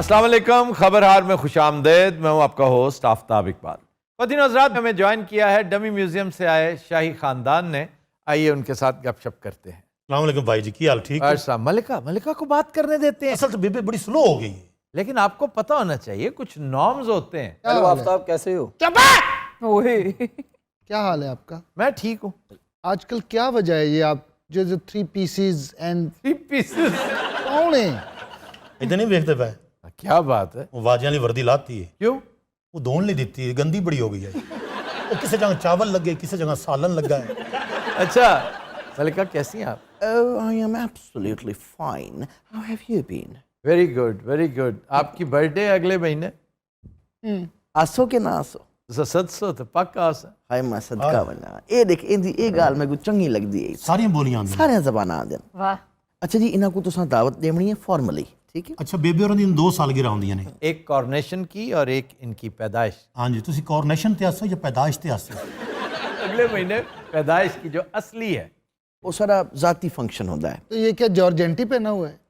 अस्सलाम वालेकुम, खबरहार में खुशामदेद। मैं हूं आपका होस्ट आफ्ताब इकबाल। ख़वातीन हज़रात, हमें ज्वाइन किया है डमी म्यूजियम से आए शाही खानदान ने। आइए उनके साथ गपशप करते हैं। अस्सलाम वालेकुम भाई जी, की हाल ठीक है? मलिका को बात करने देते हैं। असल तो बेबे बड़ी स्लो हो गई है। लेकिन आपको पता होना चाहिए कुछ नॉर्म्स होते हैं। हेलो आफ्ताब, कैसे हो? क्या हाल है आपका? मैं ठीक हूँ। आजकल क्या वजह है ये आप जो 3 पीसेस एंड 3 पीसेस कौन है? इधर नहीं देखते पे क्या बात है? वो वाजियां वाली वर्दी लाती है, क्यों? वो धोन नहीं देती है, गंदी बड़ी हो गई है। वो किसी जगह चावल लग गए, किसी जगह सालन लग गया है। अच्छा मलिका, कैसी हैं आप? Oh, I am absolutely fine. How have you been? Very good, very good. आपकी बर्थडे अगले महीने? आसो के ना आसो? सदसो तो पक्का आसा। हाय मैं सदका बना। ए देख इंदी ए गाल में कुछ चंगी लगदी है। सारी बोलियां आंदी। सारे जबान आ देन। वाह। अच्छा जी, इना को तुसा दावत देवनी है फॉर्मली, ठीक है? अच्छा बेबे और दिन 2 साल गिरा होंदियां ने। एक कॉर्नेशन की और एक इनकी पैदाइश। हाँ जी, तुसी कॉर्नेशन ते आसो या पैदाइश ते आसो? अगले महीने पैदाइश की जो असली है। वो सारा जाती फंक्शन होता है। तो ये क्या जॉर्जेंटी पहना हुआ है?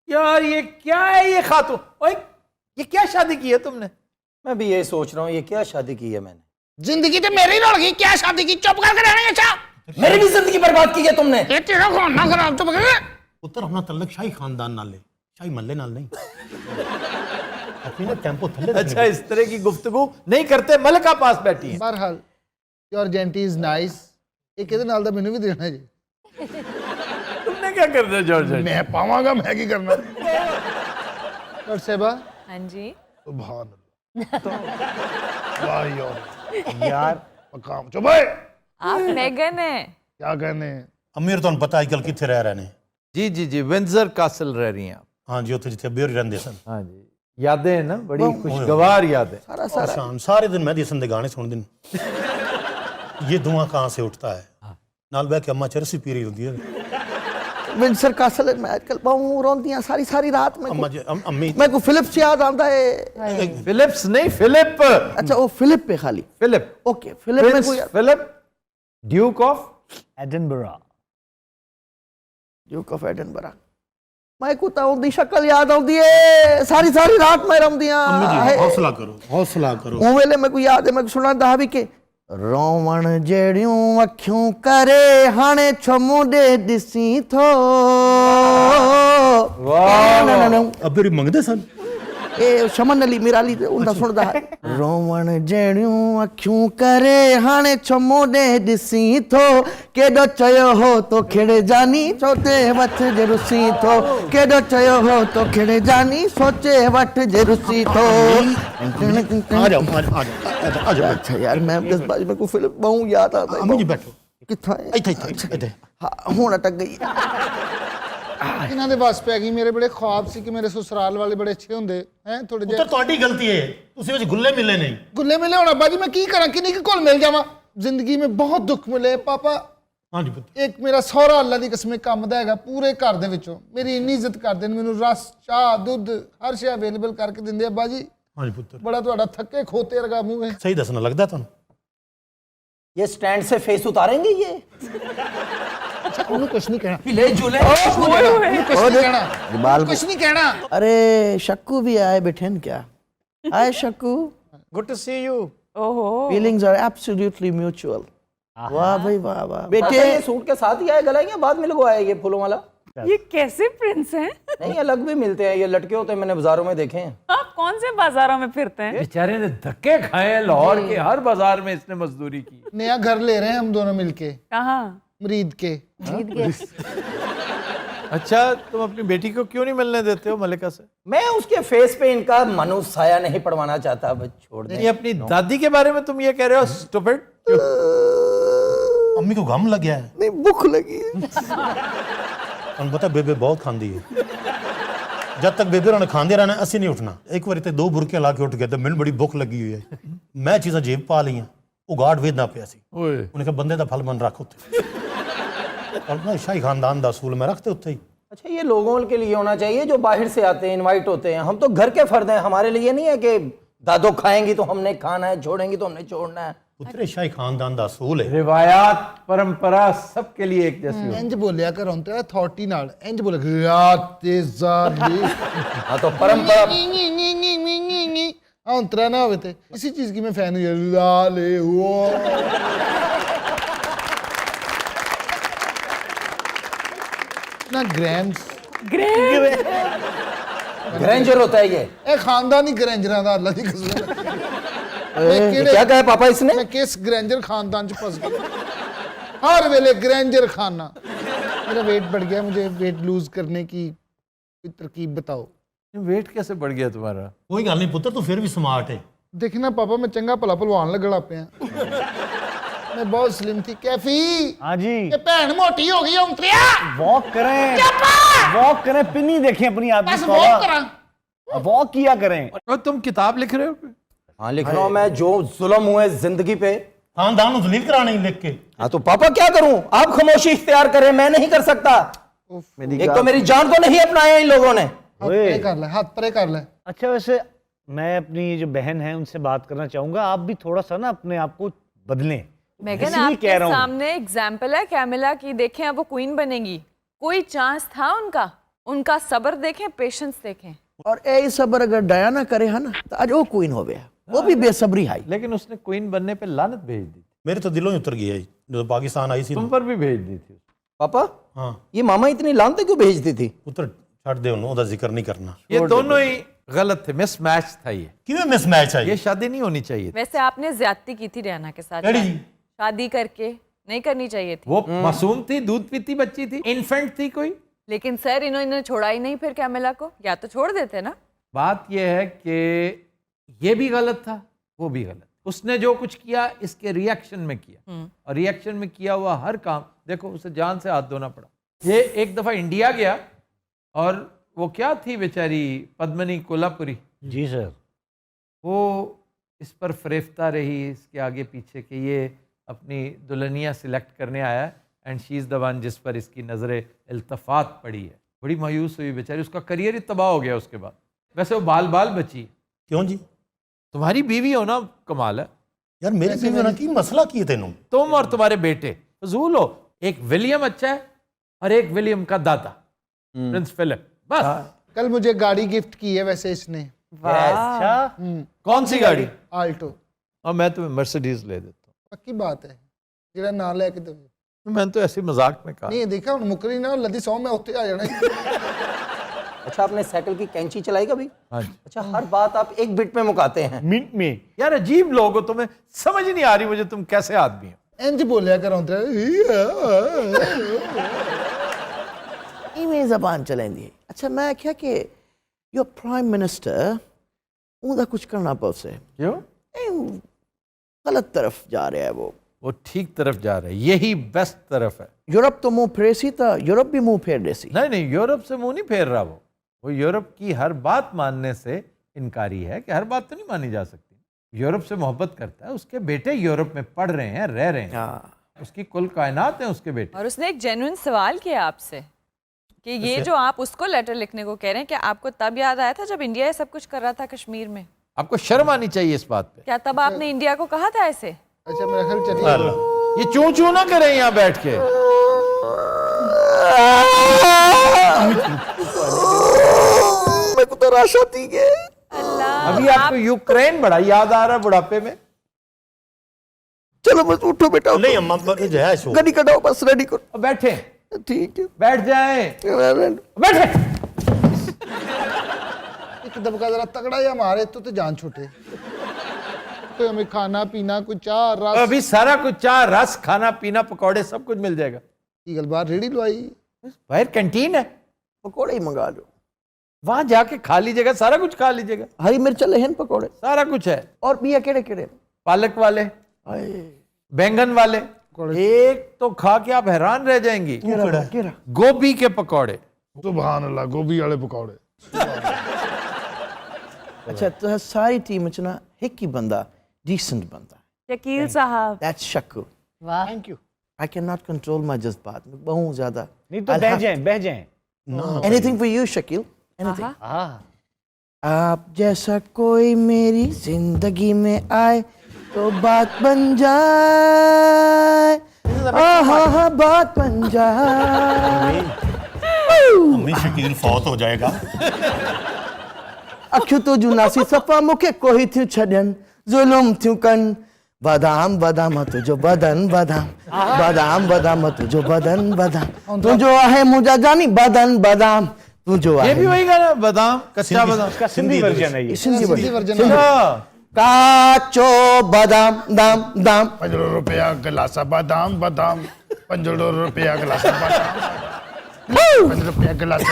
यार ये क्या है ये खातून? ओए ये क्या शादी की है तुमने? मैं भी यही सोच रहा हूँ, ये क्या शादी की है मैंने? जिंदगी तो मेरी लड़ गई, क्या शादी की? चुप करके रहना। अच्छा मेरी भी जिंदगी बर्बाद की है तुमने। ये तेरा कौन ना खराब चुप कर। पुत्र अपना तल्लक शाही खानदान नाल ले, शाही मल्ले नाल नहीं। अपनी ना टेंपो थल्ले रखने अच्छा इस तरह की गुफ्तगू नहीं करते। मलिका पास बैठी है। बहरहाल जॉर्जेंटी इज नाइस। एक ਇਹਦੇ ਨਾਲ ਦਾ ਮੈਨੂੰ ਵੀ ਦੇਣਾ ਜੀ। तुमने क्या कर दिया जॉर्ज? मैं पावांगा, मैं की करना। और सेबा हाँ जी। सुभान अल्लाह। वाह यार मकाम चुप है। आप मेगन है। क्या कहने? अमीर तो पता आजकल किथे रह रहे ने। जी जी जी, विंडसर कासल रह रही हैं आप। हाँ जी, उत्थे जिथे बेर रहंदे सन। हाँ जी, यादें हैं ना, बड़ी खुशगवार यादें। सारा सारा शाम सारे दिन मेहदी हसन दे गाने सुन दिन। ये धुआं कहाँ से उठता है? नाल बैठ के अम्मा चरसी पी रही होती है। विंडसर कासल में आजकल बहु रोंदियां सारी सारी रात में। अम्मा जी अम्मी मैं को फिलिप्स याद आंदा है। फिलिप्स नहीं, फिलिप। अच्छा वो फिलिप पे खाली। फिलिप, ओके फिलिप में प्रिंस कोई Philip, duke of Edinburgh. Duke of Edinburgh. मैं को ताऊ दी शक्ल याद आउंदी है, सारी सारी रात में रमदियां। अम्मी जी हौसला करो, हौसला करो। ओ वेले मैं को याद है, मैं सुना दा भी के रोवण जेड़ियों अखियों करे हाणे छमू दे दिसी थो। वाह। अब मेरी मंगदे सन। ए शमन अली मिराली उनदा सुनदा है। रोवण जेड़ियों अखियों करे हाणे छमू दे दिसी थो। केडो चयो हो तो खेड़े जानी सोचे वठ जे रुसी थो। केडो चयो हो तो खेड़े जानी सोचे वठ जे रुसी थो। आ जाओ आ जाओ। अच्छा यार मैं बस बाज में को फिल्म बहु याद आता है। अम्मी जी बैठो। किथा इथे हाँ हुण अटक गई। इन्हां दे बस पै गई। मेरे बड़े ख्वाब सी कि मेरे ससुराल वाले बड़े अच्छे होंदे हैं। थोड़े पुत्र ਤੁਹਾਡੀ गलती है, ਤੁਸੀਂ ਵਿੱਚ गुल्ले मिले नहीं। गुल्ले मिले होना बाजी, मैं की करा किन्नी के कोल मिल जावा। जिंदगी में बहुत दुख मिले पापा। हाँ जी पुत्र। एक मेरा सहुरा अल्लाह दी कसम काम दा हैगा, पूरे घर दे विचों मेरी इन्नी इज्जत करदे ने। मैनू रस चाह दुध हर शे अवेलेबल करके दिंदे आ बाजी। हाँ जी पुत्र। बड़ा तुहाडा थके खोते वर्गा मुंह है। सही दसना लगदा ਤੁਹਾਨੂੰ। ये स्टैंड से फेस उतारेंगे ये? उन्हें कुछ नहीं कहना। हिले झूले। कुछ नहीं कहना। कुछ नहीं कहना। अरे शक्कू भी आए बैठे न क्या? Hi Shakku. Good to see you. ओहो। Feelings are absolutely mutual. वाह भाई वाह वाह। बेटे बेटे ये सूट के साथ ही आए गला या बाद में लगवाया ये फूलों वाला? ये कैसे प्रिंस हैं? नहीं अलग भी मिलते हैं, ये लटके होते हैं, मैंने बाजारों में देखे हैं। आप कौन से बाजारों में फिरते हैं? बेचारे ने धक्के खाए हैं, लाहौर के हर बाजार में इसने मजदूरी की। नया घर ले रहे हैं हम दोनों मिलके, कहाँ? मरीद के। अच्छा तुम अपनी बेटी को क्यों नहीं मिलने देते हो मलिका से? मैं उसके फेस पे इनका मनुष्य साया नहीं पड़वाना चाहता। बस छोड़ नहीं, दें। अपनी दादी के बारे में तुम ये कह रहे हो? स्टूपिड। अम्मी को गम लग गया है। नहीं भूख लगी है। ਤੁਹਾਨੂੰ ਪਤਾ ਬੇਬੇ ਬਹੁਤ ਖਾਂਦੀ ਹੈ। ਜਦ ਤੱਕ ਬੇਬੇ ਉਹਨਾਂ ਨੇ ਖਾਂਦੇ ਰਹਿਣਾ ਅਸੀਂ ਨਹੀਂ ਉੱਠਣਾ। ਇੱਕ ਵਾਰੀ ਤੇ 2 ਬੁਰਕੇ ਲਾ ਕੇ ਉੱਠ ਗਏ ਤੇ ਮੈਨੂੰ ਬੜੀ ਭੁੱਖ ਲੱਗੀ ਹੋਈ ਹੈ। ਮੈਂ ਚੀਜ਼ਾਂ ਜੇਬ ਪਾ ਲਈਆਂ, ਉਹ ਗਾਰਡ ਵੇਚਦਾ ਪਿਆ ਸੀ। ओए ਉਹਨੇ ਕਿਹਾ ਬੰਦੇ ਦਾ ਫਲ ਮਨ ਰੱਖ ਉੱਥੇ। और ना शाही खानदान दा असूल में रखते उत्थे ही। अच्छा ये लोगों के लिए होना चाहिए जो बाहर से आते हैं, इनवाइट होते हैं। हम तो घर के फर्द हैं, हमारे लिए नहीं है कि दादो खाएंगी तो हमने खाना है, छोड़ेंगी तो हमने छोड़ना है। ਪੁੱਤਰ ਇਹ ਸ਼ਾਹੀ ਖਾਨਦਾਨ ਦਾ ਅਸੂਲ ਹੈ रिवायात परंपरा सबके लिए एक जैसी होती ਇੰਜ ਬੋਲਿਆ ਕਰ ਹੁਣ ਤੇ ਅਥਾਰਟੀ ਨਾਲ ਇੰਜ ਬੋਲ ਰਾਤ ਤੇ ਜ਼ਾਲੀ हाँ तो परंपरा ਹੁਣ ਤਰਾ ਨਾ ਹੋਵੇ ਤੇ ਇसी चीज की मैं फैन हूं लाले वो ना ग्रैंड्स ग्रैंजर होता है ये ਇਹ ਖਾਨਦਾਨੀ ਗ੍ਰੈਂਜਰਾਂ ਦਾ ਅੱਲਾ ਦੀ ਕਸਮ क्या कहा पापा इसने मैं किस ग्रैंजर खानदान च फंस गया हर वेले ग्रैंजर खाना मेरा वेट बढ़ गया मुझे वेट लूज करने की कोई तरकीब बताओ है। वेट कैसे बढ़ गया तुम्हारा? ਕੋਈ ਗੱਲ ਨਹੀਂ ਪੁੱਤਰ ਤੂੰ ਫਿਰ ਵੀ ਸਮਾਰਟ ਹੈ देखना पापा मैं चंगा भला पहलवान लगड़ा पे मैं बहुत स्लिम थी कैफी हाँ जी ये भैन मोटी हो गई औंतरिया वॉक करें वॉक करें पिन्नी देखें अपनी आप बस वॉक करा वॉक किया करें और तुम किताब लिख रहे हो? हाँ लिख रहा हूँ मैं जो जुल्म हुए जिंदगी पे ਖਾਨਦਾਨ ਨੂੰ ਦਲੀਲ ਕਰਾਣਾ ਹੀ ਲਿਖ ਕੇ हाँ तो पापा क्या करूं आप खामोशी इख्तियार करें मैं नहीं कर सकता एक तो मेरी जान को नहीं अपनाया इन लोगों ने हाथ परे कर ले हाथ परे कर ले अच्छा वैसे मैं अपनी ये जो बहन है उनसे बात करना चाहूंगा आप भी थोड़ा सा ना अपने आप को बदलें मेगन इसीलिए आपके कह रहा हूं सामने एग्जाम्पल है कैमिला की, देखें अब वो क्वीन बनेगी, कोई चांस था उनका, उनका सब्र देखें, पेशेंस देखें। और यही सबर अगर डायना करे है ना तो आज वो क्वीन हो गया वो भी बेसब्री है लेकिन उसने क्वीन बनने पे लानत भेज दी थी, ਮੇਰੇ ਤਾਂ ਦਿਲੋਂ ਹੀ ਉਤਰ ਗਿਆ ਜੀ ਜਦੋਂ ਪਾਕਿਸਤਾਨ ਆਈ ਸੀ तुम पर भी भेज दी थी। पापा ਹਾਂ ये मामा इतनी लानते क्यों भेजती थी ਪੁੱਤਰ ਛੱਡ ਦੇ ਉਹਨੂੰ ਉਹਦਾ ਜ਼ਿਕਰ ਨਹੀਂ ਕਰਨਾ ये दोनों ही गलत थे, मिसमैच था ये ਕਿਵੇਂ ਮਿਸਮੈਚ ਆਈ ये शादी नहीं होनी चाहिए थी। वैसे आपने ज्यादती की थी रियाना के साथ, डैडी जी। शादी करके नहीं करनी चाहिए थी। वो मासूम थी, दूध पीती बच्ची थी, इन्फेंट थी कोई। लेकिन सर इन्होंने छोड़ा ही नहीं फिर कैमिला को, या तो छोड़ देते ना। बात यह है कि ये भी गलत था, वो भी गलत। उसने जो कुछ किया इसके रिएक्शन में किया, और रिएक्शन में किया हुआ हर काम देखो उसे जान से हाथ धोना पड़ा। ये एक दफ़ा इंडिया गया और वो क्या थी बेचारी पद्मनी कोल्हापुरी, जी सर वो इस पर फरेफ्ता रही इसके आगे पीछे कि ये अपनी दुल्हनिया सिलेक्ट करने आया है and she is the one जिस पर इसकी नज़र इल्तफात पड़ी है। बड़ी मायूस हुई बेचारी, उसका करियर ही तबाह हो गया उसके बाद। वैसे वो बाल बाल बची। ਕਿਉਂ ਜੀ तुम्हारी बीवी होना कमाल है, ਯਾਰ ਮੇਰੇ ਵੀ ਨਾ ਕੀ ਮਸਲਾ ਕੀ ਹੈ ਤੈਨੂੰ तुम और तुम्हारे बेटे फजूल हो। एक विलियम अच्छा है और एक विलियम का दादा प्रिंस फिलिप, बस। कल मुझे गाड़ी गिफ्ट की है वैसे इसने अच्छा कौन सी गाड़ी? आल्टो और मैं तुम्हें मर्सिडीज ले देता पक्की बात है जेड़ा ना लेके दे हूँ। मैंने तो ऐसे मजाक में कहा। नहीं देखा हुन मुकरी ना लदी सौ मैं उत्ते आ जाना अच्छा आपने साइकिल की कैंची चलाई कभी हाँ जी। अच्छा हर बात आप एक बिट में मुकाते हैं मिनट में यार अजीब लोग हो, तुम्हें समझ नहीं आ रही मुझे तुम कैसे आदमी हो। इंज बोलिया कर औंतरे इवें जबान चलेंदी है। अच्छा मैं क्या कि योर प्राइम मिनिस्टर उनका कुछ करना पौसे क्यों? गलत तरफ जा रहा है वो ठीक तरफ जा रहा है, यही बेस्ट तरफ है। यूरोप तो मुंह फेरे सी था, यूरोप भी मुंह फेर देसी। नहीं नहीं, यूरोप से मुंह नहीं फेर रहा वो यूरोप की हर बात मानने से इनकारी है कि हर बात तो नहीं मानी जा सकती। यूरोप से मोहब्बत करता है, उसके बेटे यूरोप में पढ़ रहे हैं, रह रहे हैं, उसकी कुल कायनात है उसके बेटे। और उसने एक जेन्युइन सवाल किया आपसे कि ये जो आप उसको लेटर लिखने को कह रहे हैं, क्या आपको तब याद आया था जब इंडिया ये सब कुछ कर रहा था कश्मीर में? आपको शर्म आनी चाहिए इस बात पे। क्या तब आपने इंडिया को कहा था ऐसे? अच्छा मेरा ख्याल चलिए ये चू चू ना करें यहाँ बैठ के। मेरे को तो राशा थी के अल्लाह, अभी आपको यूक्रेन बड़ा याद आ रहा है बुढ़ापे में। चलो बस उठो बेटा, उठो। नहीं अम्मा पर जायज हो गाड़ी कटाओ बस, रेडी करो। अब बैठे, ठीक है बैठ जाएं, बैठे। एक दबका जरा तगड़ा या मारे तो जान छूटे तो हमें खाना पीना कुछ चाह रस अभी सारा कुछ चाह रस खाना पीना पकौड़े सब कुछ मिल जाएगा। की गल बात रेडी लवाई बाहर कैंटीन है, पकौड़े ही मंगा लो, वहां जाके खा लीजिएगा, सारा कुछ खा लीजिएगा, हरी मिर्च लहन पकौड़े सारा कुछ है। और बिया केड़े केड़े पालक वाले, बैंगन वाले, एक तो खा के आप हैरान रह जाएंगी। केरा गोभी के पकौड़े, सुभान अल्लाह गोभी वाले पकौड़े। अच्छा तो सारी टीम च ना एक ही बंदा डिसेंट बंदा, शकील साहब। दैट्स शक्कू। वाह, thank you I can not control my जज्बात, बहुत ज्यादा। नहीं तो बह जाएं anything for you Shakeel, anything. हाँ आप जैसा कोई मेरी जिंदगी में आए तो बात बन जाए, आहा बात बन जाए। अम्मी शकील फौत हो जाएगा। अखियूं तुझियूं नासी सफ़ा मूंखे कोई थियूं छॾनि, ज़ुल्म थियूं कनि। बादाम बादाम तुझो बदन बादाम, बादाम बादाम तुझो बदन बादाम, तुझो आहे मुंहिंजा जानी बदन बादाम, तुझो ये आहे। भी वही गाना, बादाम, कच्चा बादाम। इसका सिंधी वर्जन है ये। सिंधी हिंदी वर्जन। वर्जन काचो बादाम दाम दाम, ₹5 गिलास बादाम बादाम, ₹5 गिलास बादाम, ₹5 गिलास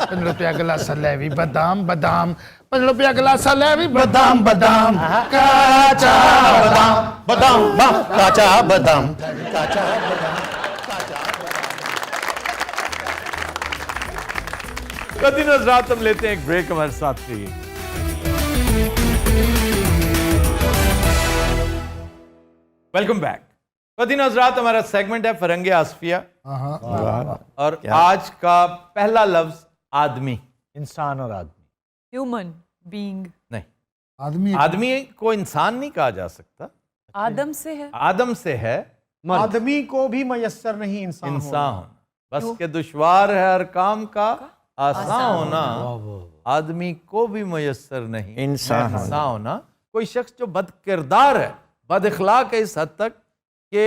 ₹5 गिलास लेवी बादाम बादाम, ₹5 गिलास लेवी बादाम बादाम, काचा बादाम बादाम बाम काचा बादाम। कदीन हज़रात, हम लेते हैं एक ब्रेक, हमारे साथ रहिए। Welcome back. कदीन हज़रात, हमारा सेगमेंट है फरंगे आसफिया, और आज का पहला लफ्ज आदमी। इंसान और आदमी। Human being. नहीं, आदमी आदमी को इंसान नहीं कहा जा सकता, आदम से है। आदम से है। आदमी को भी मयस्सर नहीं इंसान इंसान बस के दुश्वार है हर काम का आसान होना, आदमी को भी मयस्सर नहीं इंसान होना। कोई शख्स जो बद किरदार है, बद इखलाक है इस हद तक कि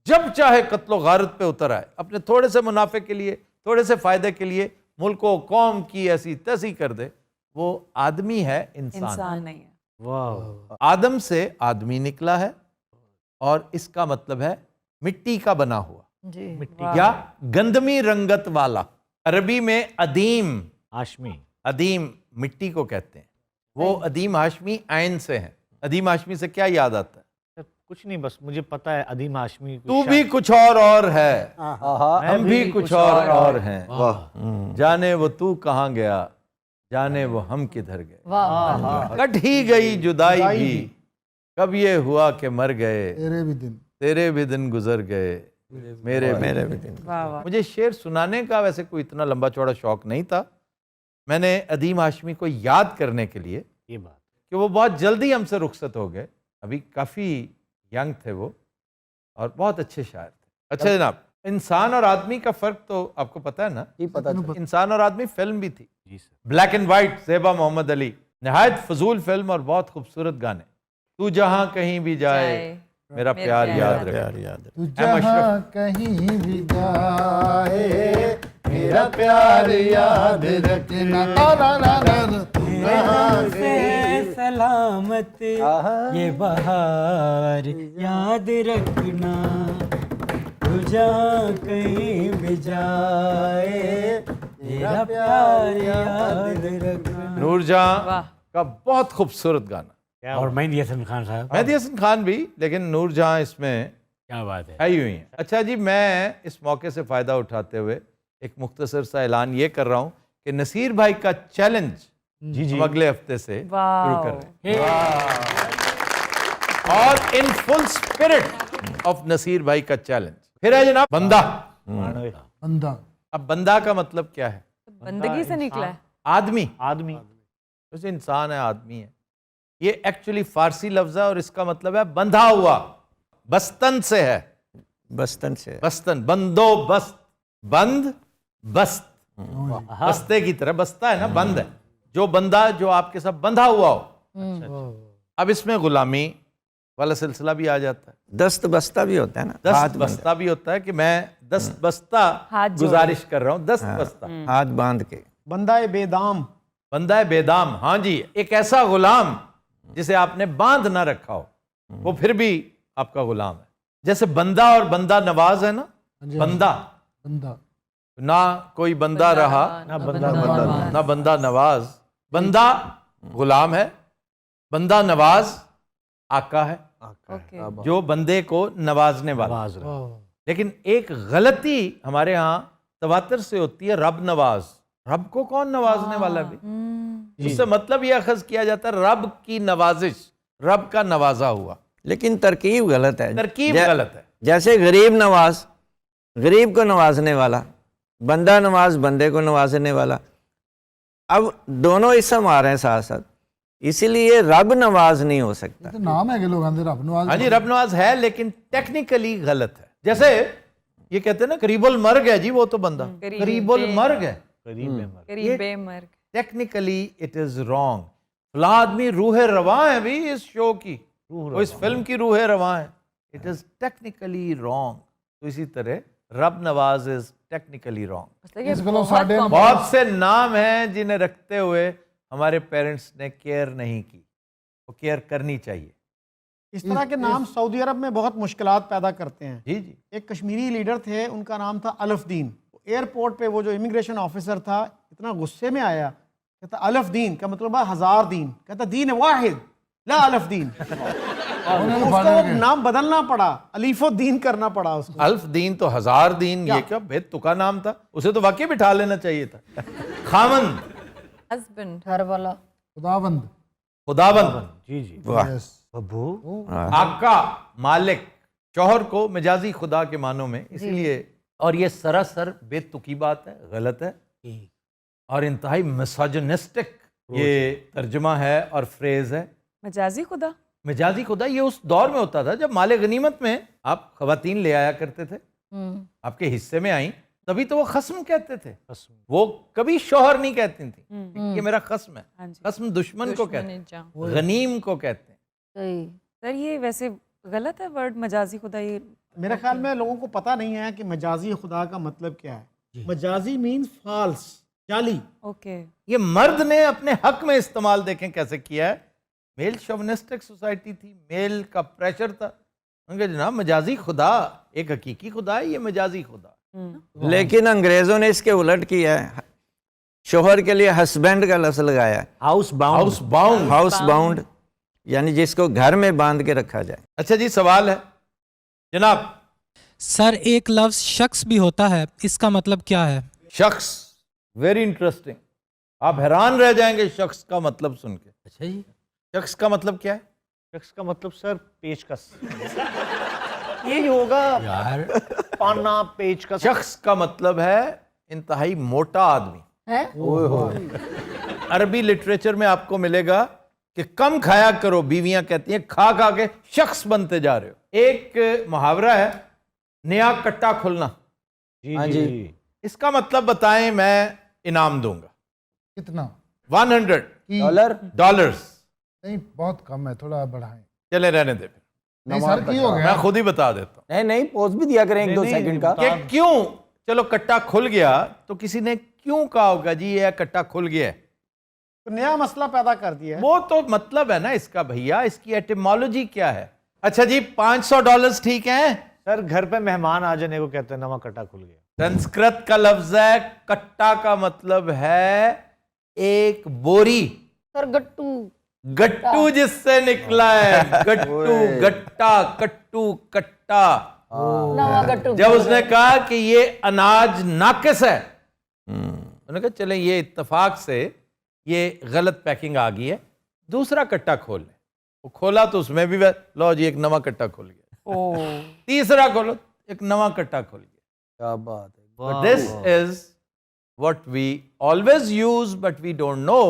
जब चाहे कत्लो गारत पे उतर आए, अपने थोड़े से मुनाफे के लिए, थोड़े से फायदे के लिए मुल्क को कौम की ऐसी तैसी कर दे, वो आदमी है, इंसान नहीं है। वाह। आदम से आदमी निकला है, और इसका मतलब है मिट्टी का बना हुआ, जी। या गंदमी रंगत वाला। अरबी में अदीम, हाशमी। अदीम मिट्टी को कहते हैं। वो अदीम हाशमी आयन से हैं। अदीम हाशमी से क्या याद आता है? कुछ नहीं, बस मुझे पता है अदीम हाशमी। तू भी कुछ और है, हम भी कुछ और हैं, जाने वो तू कहाँ गया, जाने वो हम किधर गए। कट ही गई जुदाई भी, कब ये हुआ कि मर गए, तेरे भी दिन गुजर गए, मेरे भी दिन। मुझे शेर सुनाने का वैसे कोई इतना लंबा चौड़ा शौक नहीं था। मैंने अदीम हाशमी को याद करने के लिए, ये बात कि वो बहुत जल्दी हमसे रुखसत हो गए, अभी काफ़ी यंग थे वो, और बहुत अच्छे शायर थे। अच्छा जनाब, इंसान और आदमी का फ़र्क तो आपको पता है ना? जी पता चला। इंसान और आदमी फिल्म भी थी, जी sir. Black and white, Zeba Mohammad Ali, नहायत फजूल फिल्म और बहुत खूबसूरत गाने। तू जहां कहीं भी जाए मेरा प्यार याद रखे। तू जहां कहीं भी जाए मेरा प्यार याद रखना। सलामत ये बहार याद रखना, तू जहाँ कहीं भी जाए मेरा प्यार याद रखना। नूरजहां का बहुत खूबसूरत गाना, और मेहंदी हसन खान साहब। मेहंदी हसन खान भी, लेकिन नूरजहां इसमें क्या बात है। आई हुई है। अच्छा जी, मैं इस मौके से फ़ायदा उठाते हुए एक मुख्तसर सा ऐलान ये कर रहा हूँ कि नसीर भाई का चैलेंज हम अगले हफ्ते से शुरू कर रहे हैं, और in full spirit of Naseer भाई का चैलेंज। फिर है जनाब बंदा। बंदा। अब बंदा का मतलब क्या है? बंदगी से निकला है। आदमी। आदमी जैसे इंसान है, आदमी है। ये एक्चुअली फारसी लफ्ज है, और इसका मतलब है बंधा हुआ। बस्तन से है, बस्तन से। बस्तन, बंदोबस्त, बंद बस्त, बस्ते की तरह, बस्ता है ना, बंद है जो बंदा, जो आपके साथ बंधा हुआ हो। अब इसमें गुलामी वाला सिलसिला भी आ जाता है। दस्त बस्ता भी होता है ना, दस्त बस्ता भी होता है कि मैं दस्त बस्ता गुजारिश कर रहा हूँ, दस्त बस्ता, हाथ बांध के। बंदा बेदाम। बंदा है बेदाम। हाँ जी, एक ऐसा गुलाम जिसे आपने बांध ना रखा हो, वो फिर भी आपका गुलाम है। जैसे बंदा और बंदा नवाज है ना, बंदा बंदा ना कोई बंदा रहा, ना बंदा ना बंदा नवाज। बंदा गुलाम है, बंदा नवाज आका है, जो बंदे को नवाजने वाला। लेकिन एक गलती हमारे यहाँ तवातर से होती है, रब नवाज। रब को कौन नवाजने वाला भी? उससे मतलब यह अखज़ किया जाता है रब की नवाजिश, रब का नवाजा हुआ। लेकिन तरकीब गलत है, तरकीब गलत है। जैसे गरीब नवाज, गरीब को नवाजने वाला, बंदा नवाज, बंदे को नवाजने वाला। अब दोनों इसम आ रहे हैं साथ साथ। इसीलिए रब नवाज नहीं हो सकता। तो नाम है कि लोग आंदे रब नवाज। हाँ जी, रब नवाज है लेकिन टेक्निकली गलत है। जैसे ये कहते हैं ना करीबुल मर्ग है जी, वो तो बंदा करीबुल मर्ग है, करीबे मर्ग। Technically it is wrong. फला आदमी रूह रवां है भी इस शो की, वो इस फिल्म की रूह रवां है, इट इज टेक्निकली रॉन्ग। तो इसी तरह रब नवाज इज टेक्निकली रॉन्ग। बहुत से नाम हैं जिन्हें रखते हुए हमारे पेरेंट्स ने केयर नहीं की, वो केयर करनी चाहिए। इस तरह के नाम सऊदी अरब में बहुत मुश्किलात पैदा करते हैं। जी जी। एक कश्मीरी लीडर थे, उनका नाम था अलफदीन। एयरपोर्ट पे वो जो इमिग्रेशन ऑफिसर था इतना गुस्से में आया, कहता अलफदीन का मतलब है 1000 दीन, कहता दीन वाहिद ला अलफदीन। उसको नाम बदलना पड़ा, अलीफुद्दीन करना पड़ा उसको। अल्फ दीन तो 1000 दीन, ये क्या बेत तुका नाम था, उसे तो वाकई बिठा लेना चाहिए था। खामंद, हस्बैंड, घर वाला, खुदाबंद, खुदाबंद, जी जी, वाह, बब्बू, आका, मालिक, शौहर को मिजाजी खुदा के मानों में, इसलिए। और ये सरासर बेतुकी बात है, गलत है और इंतहाई मिसोजिनिस्टिक ये तर्जुमा है और फ्रेज है। मजाजी खुदा, मिजाजी खुदा ये उस दौर में होता था जब माले गनीमत में आप खवातीन ले आया करते थे, आपके हिस्से में आई, तभी तो वो खस्म कहते थे, वो कभी शौहर नहीं कहती थी ये मेरा खस्म है। खस्म दुश्मन को कहते हैं, गनीम को कहते हैं। सर ये वैसे गलत है वर्ड मजाजी खुदा। ये मेरे ख्याल में लोगों को पता नहीं है कि मजाजी खुदा का मतलब क्या है। मजाजी मीन्स फॉल्स, जाली। ओके, ये मर्द ने अपने हक में इस्तेमाल देखें कैसे किया है। मेल शोविनिस्टिक सोसाइटी थी, मेल का प्रेशर था, उनके जनाब मजाजी खुदा एक हकीकी खुदा है, ये मजाजी खुदा। लेकिन अंग्रेजों ने इसके उलट किया है, शोहर के लिए हस्बैंड का लफ्ज लगाया है, house bound, house bound, house bound, यानी जिसको घर में बांध के रखा जाए। अच्छा जी, सवाल है जनाब। सर एक लफ्ज शख्स भी होता है, इसका मतलब क्या है? शख्स, वेरी इंटरेस्टिंग, आप हैरान रह जाएंगे शख्स का मतलब सुन के। अच्छा जी, शख्स का मतलब क्या है? शख्स का मतलब सर पेचकस, ये होगा यार, पाना पेचकस। शख्स का मतलब है इंतहाई मोटा आदमी है? अरबी लिटरेचर में आपको मिलेगा कि कम खाया करो, बीवियां कहती हैं खा खा के शख्स बनते जा रहे हो। एक मुहावरा है नया कट्टा खुलना। हाँ जी, इसका मतलब बताएं, मैं इनाम दूंगा। कितना? 100 डॉलर्स। नहीं बहुत कम है, थोड़ा बढ़ाएं। चले रहने दे फिर। नहीं सर, की हो गया? मैं खुद ही बता देता हूँ। नहीं नहीं, पोज भी दिया करें एक दो सेकंड का। कि क्यों, चलो कट्टा खुल गया तो किसी ने क्यों कहा होगा जी ये कट्टा खुल गया है, तो नया मसला पैदा कर दिया है। वो तो मतलब है ना इसका भैया, इसकी एटिमोलॉजी क्या है। अच्छा जी, $500 ठीक है सर। घर पे मेहमान आ जाने को कहते हैं नवा कट्टा खुल गया। संस्कृत का लफ्ज है कट्टा, का मतलब है एक बोरी। सर गट्टू, गट्टू जिससे निकला है, गट्टू, गट्टा, कट्टू, कट्टा। नवा गट्टू। जब उसने कहा कि ये अनाज नाकिस है, उन्होंने कहा चलें ये इत्तेफाक से ये गलत पैकिंग आ गई है, दूसरा कट्टा खोल ले। वो खोला तो उसमें भी लो जी एक नवा कट्टा खुल गया। तीसरा खोलो, एक नवा कट्टा खुल गया। क्या बात है। But this is what we always use, but we don't know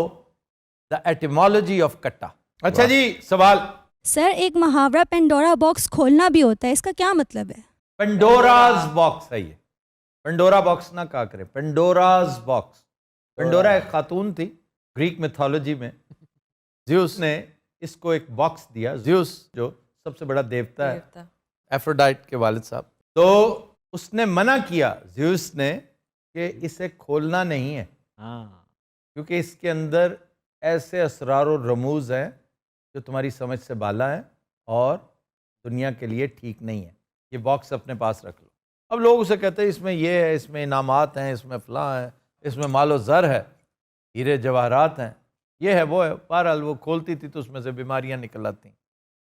the etymology of katta. अच्छा जी, सवाल। सर एक मुहावरा पेंडोरा बॉक्स खोलना भी होता है, इसका क्या मतलब है? पेंडोराज बॉक्स है ये, पेंडोरा बॉक्स ना कहा करें, पेंडोराज बॉक्स। पेंडोरा एक खातून थी ग्रीक मिथोलॉजी में, ज़्यूस ने इसको एक बॉक्स दिया। ज़्यूस जो सबसे बड़ा देवता है, एफ्रोडाइट के वालिद साहब, तो उसने मना किया ज़्यूस ने कि इसे खोलना नहीं है, क्योंकि इसके अंदर ऐसे असरार और रमूज हैं जो तुम्हारी समझ से बाला है और दुनिया के लिए ठीक नहीं है, ये बॉक्स अपने पास रख लो। अब लोग उसे कहते हैं इसमें ये है, इसमें इनामात हैं, इसमें फलां है, इसमें मालो ज़र है, हीरे जवाहरात हैं, ये है वो है। बहरहाल वो खोलती थी तो उसमें से बीमारियां निकल आती,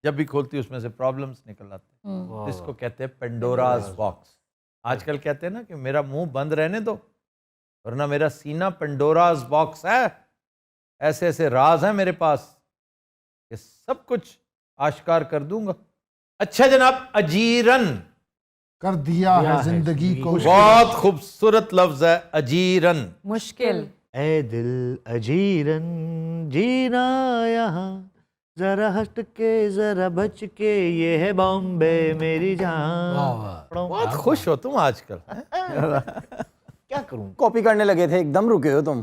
जब भी खोलती उसमें से प्रॉब्लम्स निकल आते। इसको कहते हैं पेंडोराज बॉक्स। आजकल कहते हैं ना कि मेरा मुंह बंद रहने दो वरना मेरा सीना पेंडोराज बॉक्स है, ऐसे ऐसे राज हैं मेरे पास कि सब कुछ आश्कार कर दूंगा। अच्छा जनाब, अजीरन कर दिया है जिंदगी को। बहुत खूबसूरत लफ्ज है अजीरन। मुश्किल, ए दिल अजीरन जीना यहाँ, जरा हट के जरा बच के, ये है बॉम्बे मेरी जान। बहुत खुश हो तुम आजकल। क्या करूं? कॉपी करने लगे थे, एकदम रुके हो तुम।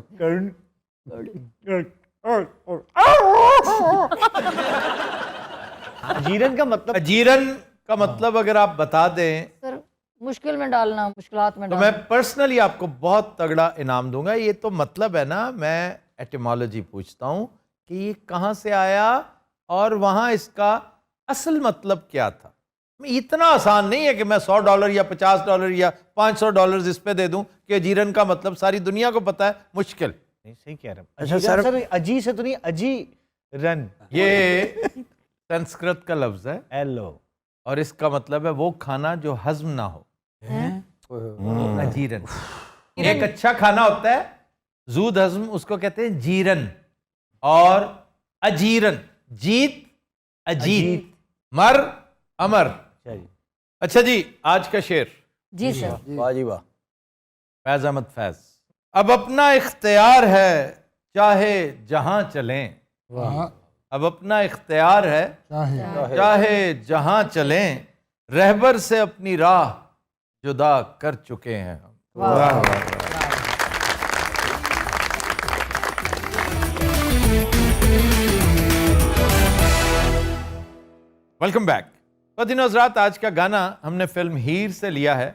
अजीरन का मतलब, अजीरन का मतलब अगर आप बता दें सर मुश्किल में डालना, मुश्किलात में तो डालना। मैं पर्सनली आपको बहुत तगड़ा इनाम दूंगा। ये तो मतलब है ना, मैं एटिमोलॉजी पूछता हूँ कि ये कहाँ से आया और वहाँ इसका असल मतलब क्या था। इतना आसान नहीं है कि मैं $100 या $50 या $500 इस पे दे दूं कि अजीरन का मतलब सारी दुनिया को पता है। मुश्किल। नहीं सही कह रहे हैं। अच्छा अजीरन सर, सर अजी से तो नहीं, अजी रन, ये संस्कृत का लफ्ज है एलो, और इसका मतलब है वो खाना जो हजम ना हो। अजीरन एक अच्छा खाना होता है, जूद हजम, उसको कहते हैं जीरन। और अजीरन, जीत अजीत, मर अमर। अच्छा जी, आज का शेर। जी सर। वाह जी वाह। फैज अहमद फैज। अब अपना इख्तियार है चाहे जहां चलें, अब अपना इख्तियार है चाहे जहां चलें, रहबर से अपनी राह जुदा कर चुके हैं हम। Welcome back. ख़वातीन हज़रात, आज का गाना हमने फिल्म हीर से लिया है।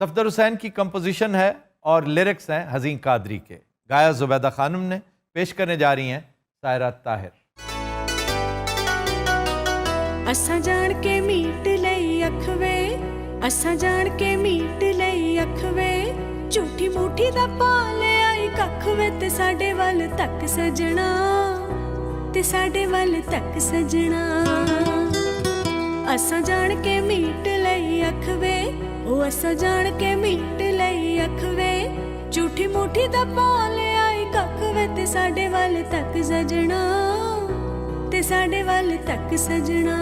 सफदर हुसैन की कंपोजिशन है और लिरिक्स हैं हज़ीन कादरी के। गाया ज़ुबैदा खानम ने, पेश करने जा रही हैं सायरा ताहिर। असा जान के मीट लई अख वे, असा जान के मीट लई अख वे, झूठी मूठी दा पाले आई कख वे, ते साडे वल तक सजना, ते साडे वल तक सजना। असा जान के मीट लई अख वे, ओ असा जान के मीट लई अख वे, झूठी मूठी दा पाले आई कख वे, ते साडे वल तक सजना, ते साडे वल तक सजना।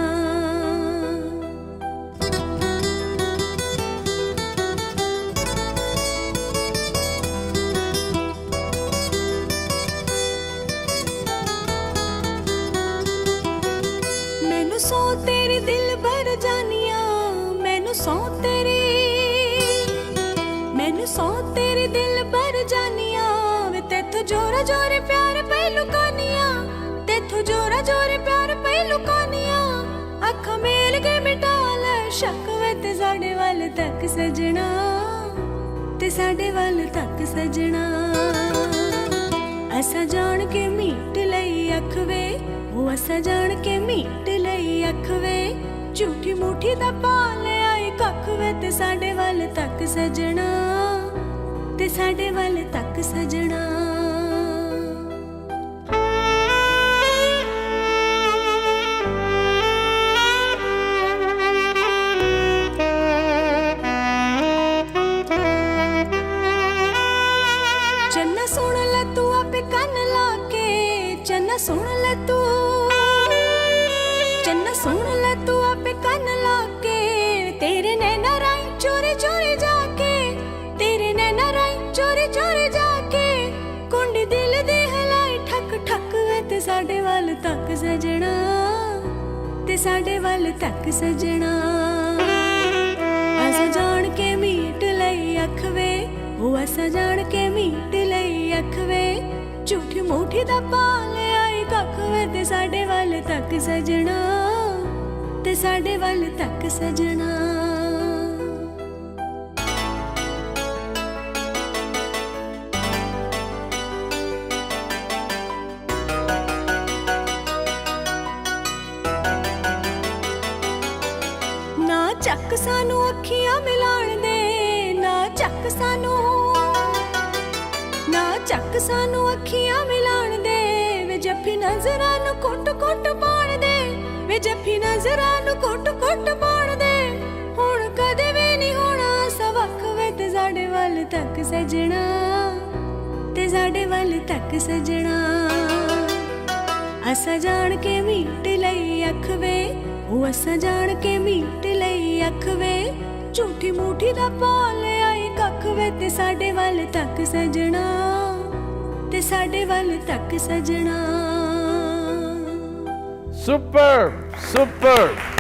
मैनू सौ तेरी दिल भर जानिया, मैनू सौ तेरी, मैनू सौ तेरी दिल भर जानिया, वे तेथो जोरा जोरे प्यार पहलू कानिया, तेथो जोरा जोरे प्यार पहलू कानिया, अखा मेल के मिटा ले शक वे, ते साडे वल तक सजना, ते साडे वल तक सजना। असा जान के मीट लई अख वे, वो असा जान के मीट लई अख वे, झूठी मूठी दा पाले आई कख वे, ते साडे वल तक सजना, ते साडे वल तक सजना। चन्ना सुन ले तू आपे कन लाके, चन्ना सुन ले तू, चन्ना सुन ले तू आपे कन लाके, तेरे नैना राई चोरी चोरी जाके, तेरे नैना राई चोरी चोरी जाके, कुंडी दिल दी हलाई ठक ठक वे, ते साडे वल तक सजना, ते साडे वल तक सजना। असा जान के मीट लई अख वे, वो असा जान के मीट लई अख वे, झूठी मूठी दा पाले आई कख वे, ते साडे वल तक सजना, ते साडे वल तक सजना। ना ਚੱਕ ਸਾਨੂੰ ਅੱਖੀਆਂ ਮਿਲਾਣ ਦੇ, ਨਾ ਚੱਕ ਸਾਨੂੰ, ਨਾ ਚੱਕ ਸਾਨੂੰ ਅੱਖੀਆਂ ਮਿਲਾਣ ਦੇ, ਵੇ ਜੱਫੀ ਨਜ਼ਰਾਂ ਨੂੰ ਕੁੱਟ ਕੁੱਟ ਪਾਣ ਦੇ, ਵੇ ਜੱਫੀ ਨਜ਼ਰਾਂ ਨੂੰ ਕੁੱਟ ਕੁੱਟ ਪਾਣ ਦੇ, ਹੁਣ ਕਦੇ ਵੀ ਨਹੀਂ ਹੋਣਾ ਸਵਖ ਵੇ, ਤੇ ਸਾਡੇ ਵੱਲ ਤੱਕ ਸਜਣਾ, ਤੇ ਸਾਡੇ ਵੱਲ ਤੱਕ ਸਜਣਾ। ਅਸਾਂ ਜਾਣ ਕੇ ਮੀਟ ਲਈ ਅੱਖ ਵੇ, ਉਹ ਅਸਾਂ ਜਾਣ ਕੇ ਮੀਟ ਲਈ ਅੱਖ ਵੇ, ਝੂਠੀ ਮੂਠੀ ਦਾ ਪਾਲੇ ਆਈ ਕੱਖ ਵੇ, ਤੇ ਸਾਡੇ ਵੱਲ ਤੱਕ ਸਜਣਾ, ते साडे वल तक सजना। Super super